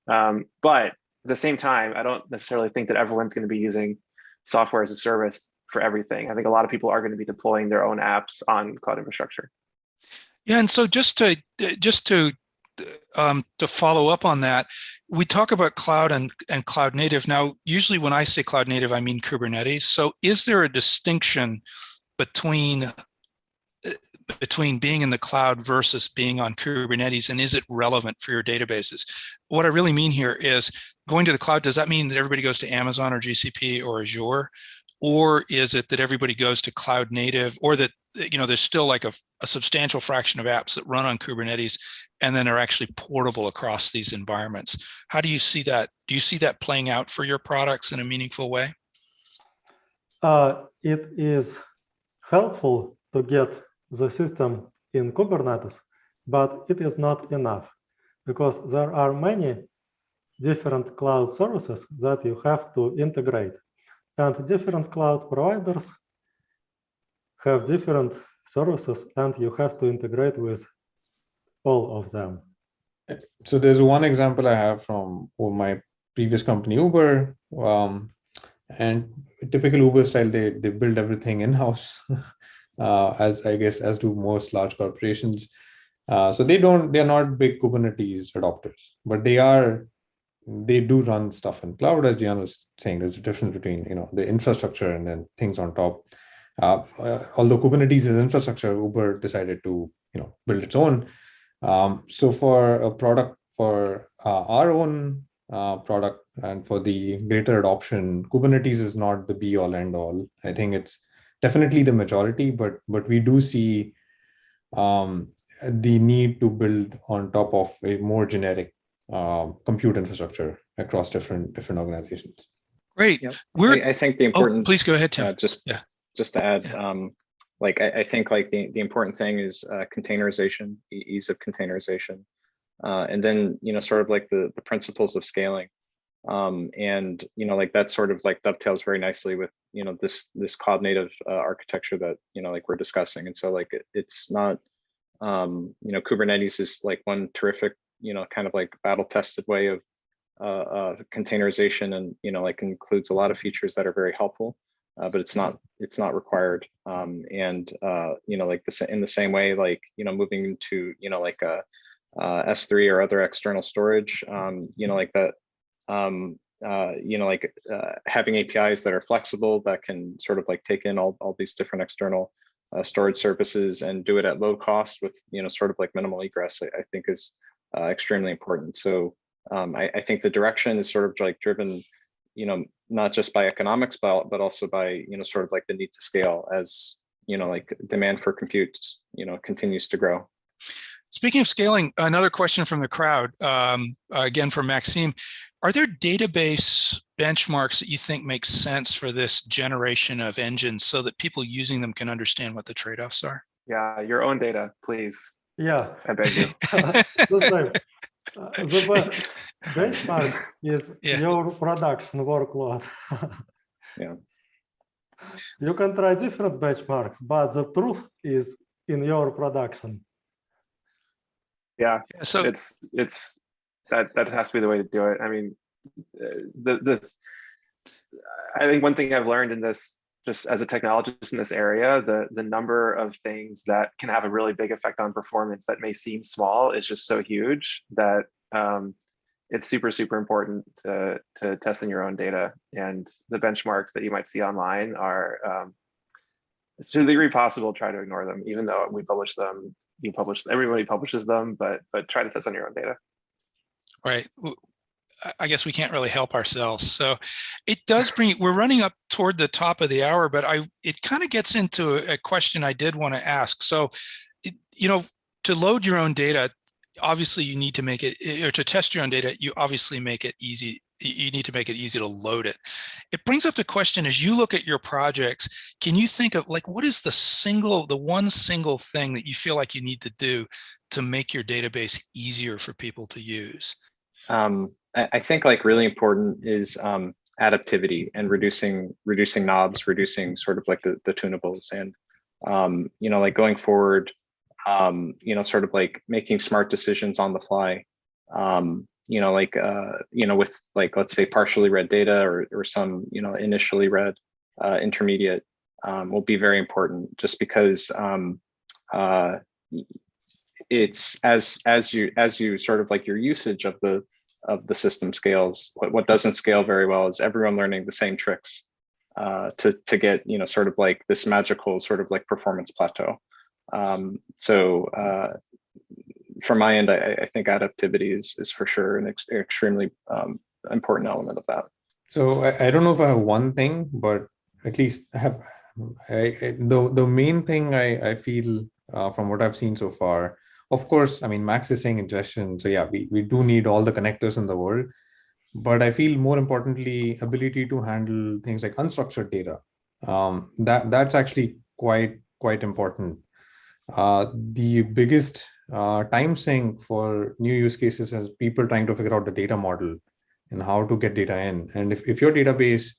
But at the same time, I don't necessarily think that everyone's going to be using software as a service for everything. I think a lot of people are going to be deploying their own apps on cloud infrastructure. Yeah, and so just to follow up on that, we talk about cloud and cloud native. Now, usually when I say cloud native, I mean Kubernetes. So is there a distinction between being in the cloud versus being on Kubernetes, and is it relevant for your databases? What I really mean here is, going to the cloud, does that mean that everybody goes to Amazon or GCP or Azure? Or is it that everybody goes to cloud native, or that there's still like a substantial fraction of apps that run on Kubernetes and then are actually portable across these environments? How do you see that? Do you see that playing out for your products in a meaningful way? It is helpful to get the system in Kubernetes, but it is not enough, because there are many different cloud services that you have to integrate. And different cloud providers have different services, and you have to integrate with all of them. So there's one example I have from my previous company, Uber. And typical Uber style, they build everything in-house, as do most large corporations. So they're not big Kubernetes adopters, but they do run stuff in cloud. As Gian was saying, there's a difference between the infrastructure and then things on top. Although Kubernetes is infrastructure, Uber decided to build its own. So for a product, for our own product, and for the greater adoption, Kubernetes is not the be all end all. I think it's definitely the majority, but we do see the need to build on top of a more generic compute infrastructure across different organizations. Great. Yep. I think the important. Please go ahead, Tim. Just to add, I think like the important thing is containerization, the ease of containerization, and then sort of like the principles of scaling, and like that sort of like dovetails very nicely with this cloud native architecture that like we're discussing. And so like it's not Kubernetes is like one terrific kind of like battle tested way of containerization, and like includes a lot of features that are very helpful, but it's not required. And like this in the same way, like moving into like a S3 or other external storage, like that. Having APIs that are flexible, that can sort of like take in all these different external storage services and do it at low cost with sort of like minimal egress, I think is extremely important. So I think the direction is sort of like driven, not just by economics, but also by sort of like the need to scale as like demand for compute continues to grow. Speaking of scaling, another question from the crowd, again from Maxime. Are there database benchmarks that you think make sense for this generation of engines so that people using them can understand what the trade-offs are? Yeah, your own data, please. Yeah. I beg you. The best benchmark is your production workload. Yeah. You can try different benchmarks, but the truth is in your production. Yeah, so it's that has to be the way to do it. I mean, I think one thing I've learned in this, just as a technologist in this area, the number of things that can have a really big effect on performance that may seem small is just so huge that it's super important to test in your own data. And the benchmarks that you might see online are, to the degree possible, try to ignore them, even though we publish them. Everybody publishes them, but try to test on your own data. Right. I guess we can't really help ourselves. So it does bring, we're running up toward the top of the hour, but it kind of gets into a question I did want to ask. So, to load your own data, obviously you need to make it, or to test your own data, you obviously make it easy. You need to make it easy to load it. It brings up the question, as you look at your projects, can you think of like, what is the one single thing that you feel like you need to do to make your database easier for people to use? I think like really important is adaptivity and reducing knobs, reducing sort of like the tunables, and like going forward, sort of like making smart decisions on the fly. With like, let's say partially read data or some initially read intermediate will be very important, just because it's as you sort of like your usage of the system scales. What doesn't scale very well is everyone learning the same tricks to get sort of like this magical sort of like performance plateau. From my end, I think adaptivity is for sure an extremely important element of that. So I don't know if I have one thing, but at least I have. The main thing I feel from what I've seen so far, of course, I mean, Max is saying ingestion. So yeah, we do need all the connectors in the world, but I feel more importantly, ability to handle things like unstructured data. That's actually quite important. The biggest time sink for new use cases is people trying to figure out the data model and how to get data in. And if your database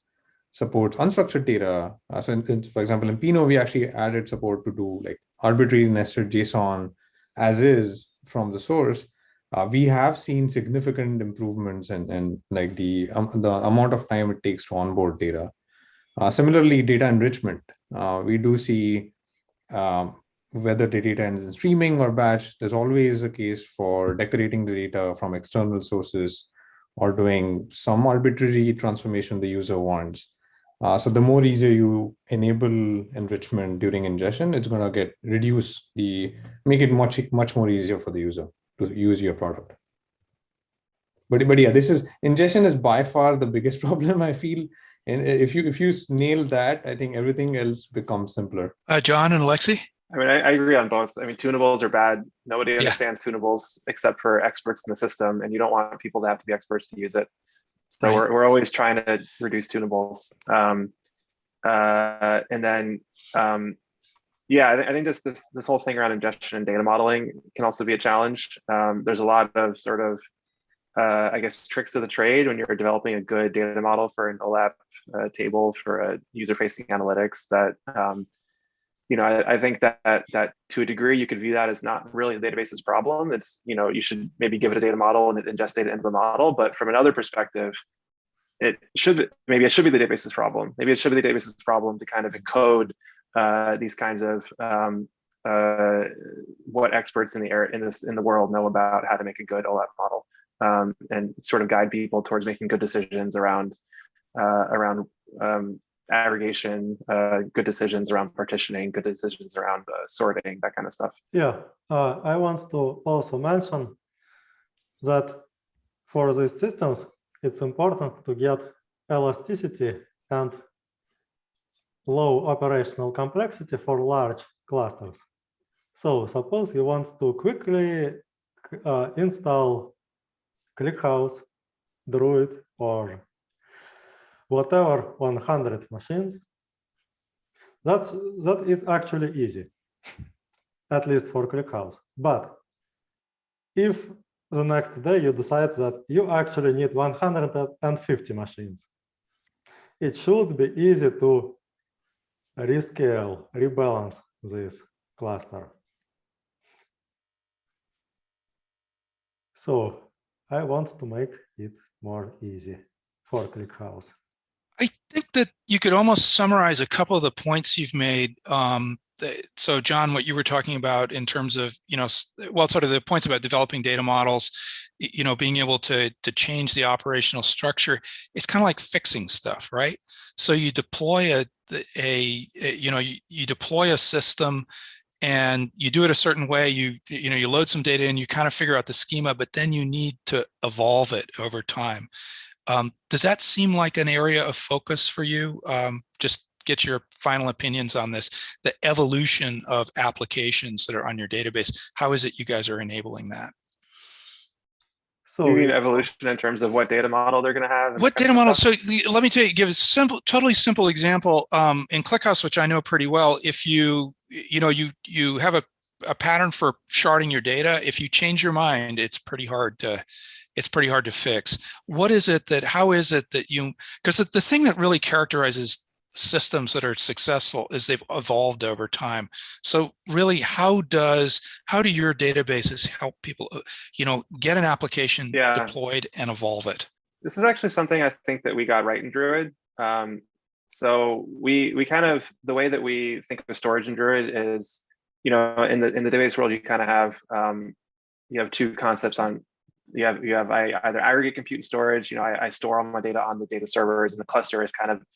supports unstructured data, for example, in Pinot, we actually added support to do like arbitrary nested JSON as is from the source. We have seen significant improvements and like the amount of time it takes to onboard data. Similarly, data enrichment. We do see whether the data ends in streaming or batch, there's always a case for decorating the data from external sources or doing some arbitrary transformation the user wants. So the more easier you enable enrichment during ingestion, it's going to make it much more easier for the user to use your product. But yeah, ingestion is by far the biggest problem, I feel. And if you nail that, I think everything else becomes simpler. John and Alexi? I mean, I agree on both. I mean, tunables are bad. Nobody understands tunables except for experts in the system, and you don't want people to have to be experts to use it. So right. we're always trying to reduce tunables. And then, I think this whole thing around ingestion and data modeling can also be a challenge. There's a lot of sort of, I guess, tricks of the trade when you're developing a good data model for an OLAP table for a user-facing analytics that I think that to a degree you could view that as not really the database's problem. It's, you should maybe give it a data model and it ingest data into the model. But from another perspective, maybe it should be the database's problem. Maybe it should be the database's problem to kind of encode these kinds of what experts in the world know about how to make a good OLAP model, and sort of guide people towards making good decisions around aggregation, good decisions around partitioning, good decisions around sorting, that kind of stuff. Yeah, I want to also mention that for these systems, it's important to get elasticity and low operational complexity for large clusters. So suppose you want to quickly install ClickHouse, Druid, or whatever 100 machines. That is actually easy, at least for ClickHouse. But if the next day you decide that you actually need 150 machines, it should be easy to rescale, rebalance this cluster. So I want to make it more easy for ClickHouse. I think that you could almost summarize a couple of the points you've made. So John, what you were talking about in terms of, sort of the points about developing data models, being able to change the operational structure, it's kind of like fixing stuff, right? So you deploy you deploy a system and you do it a certain way, you load some data and you kind of figure out the schema, but then you need to evolve it over time. Does that seem like an area of focus for you? Just get your final opinions on this, the evolution of applications that are on your database. How is it you guys are enabling that? So you mean evolution in terms of what data model they're going to have? What data model? So let me give a totally simple example. In ClickHouse, which I know pretty well, if you have a pattern for sharding your data, if you change your mind, it's pretty hard to fix. How is it that because the thing that really characterizes systems that are successful is they've evolved over time. So really, how do your databases help people, get an application deployed and evolve it? This is actually something I think that we got right in Druid. So we kind of, the way that we think of storage in Druid is, in the database world, you kind of have two concepts on. You have either aggregate compute and storage. I store all my data on the data servers, and the cluster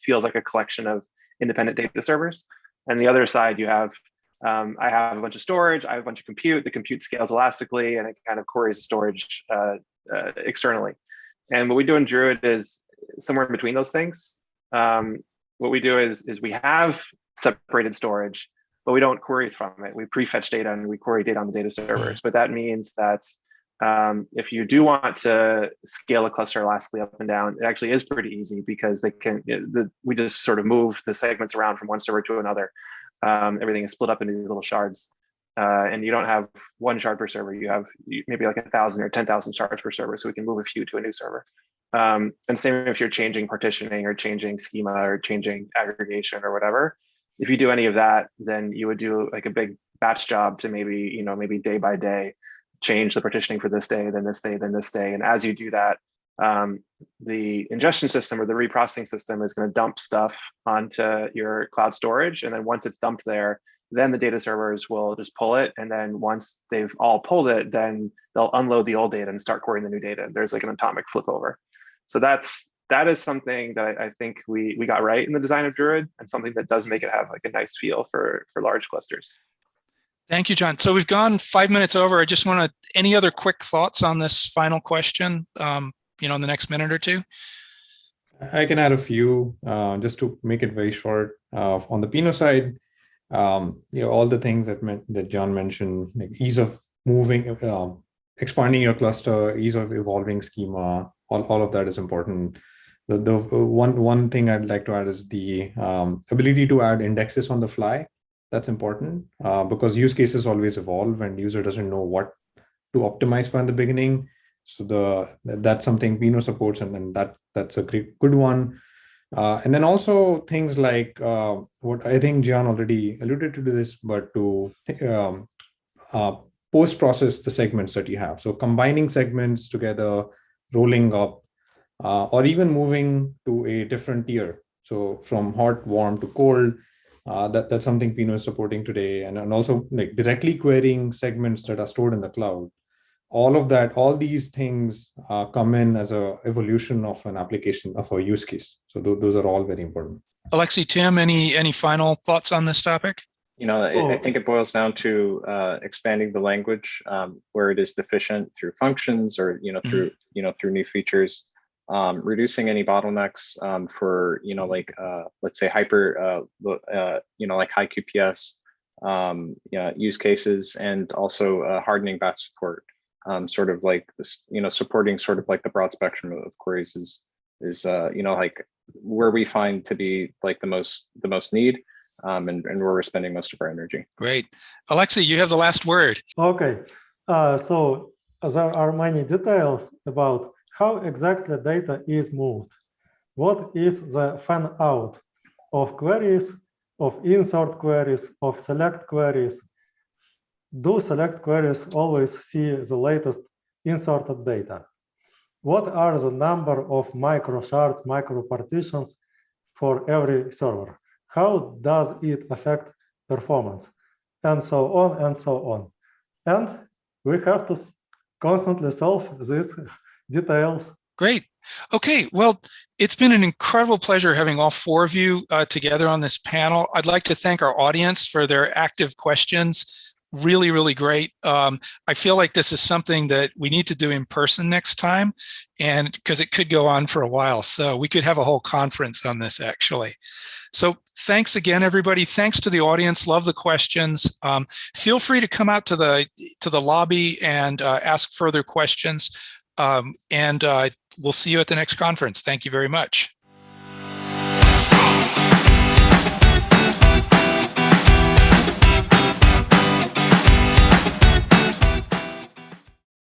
feels like a collection of independent data servers. And the other side, you have I have a bunch of storage, I have a bunch of compute. The compute scales elastically, and it kind of queries storage externally. And what we do in Druid is somewhere in between those things. What we do is we have separated storage, but we don't query from it. We prefetch data and we query data on the data servers. But that means that if you do want to scale a cluster elastically up and down, it actually is pretty easy because we just sort of move the segments around from one server to another. Everything is split up into these little shards, and you don't have one shard per server. You have maybe like 1,000 or 10,000 shards per server, so we can move a few to a new server. And same if you're changing partitioning or changing schema or changing aggregation or whatever. If you do any of that, then you would do like a big batch job to maybe day by day change the partitioning for this day, then this day, then this day. And as you do that, the ingestion system or the reprocessing system is going to dump stuff onto your cloud storage. And then once it's dumped there, then the data servers will just pull it. And then once they've all pulled it, then they'll unload the old data and start querying the new data. There's like an atomic flip over. So that is something that I think we got right in the design of Druid, and something that does make it have like a nice feel for large clusters. Thank you, John. So we've gone 5 minutes over. I just want any other quick thoughts on this final question, in the next minute or two? I can add a few just to make it very short. On the Pinot side, all the things that John mentioned, like ease of moving, expanding your cluster, ease of evolving schema, all of that is important. The one thing I'd like to add is the ability to add indexes on the fly. That's important because use cases always evolve and user doesn't know what to optimize for in the beginning. So that's something Pinot supports, and that's a good one. And then also things like what I think Gian already alluded to this, but to post-process the segments that you have. So combining segments together, rolling up, or even moving to a different tier. So from hot, warm to cold, that's something Pinot is supporting today. And also like directly querying segments that are stored in the cloud. All of that, all these things come in as a evolution of an application of a use case. So those are all very important. Alexi, Tim, any final thoughts on this topic? I think it boils down to expanding the language where it is deficient through functions or through new features, reducing any bottlenecks for let's say hyper like high QPS use cases, and also hardening batch support. Sort of like this, supporting sort of like the broad spectrum of queries is like where we find to be like the most need, and where we're spending most of our energy. Great. Alexi, you have the last word. Okay. So there are many details about how exactly data is moved. What is the fan out of queries, of insert queries, of select queries? Do select queries always see the latest inserted data? What are the number of micro shards, micro partitions for every server? How does it affect performance? And so on and so on. And we have to constantly solve these details. Great. Okay, well, it's been an incredible pleasure having all four of you together on this panel. I'd like to thank our audience for their active questions. Really, really great. I feel like this is something that we need to do in person next time, and because it could go on for a while. So we could have a whole conference on this, actually. So thanks again, everybody. Thanks to the audience. Love the questions. Feel free to come out to the lobby and ask further questions. We'll see you at the next conference. Thank you very much.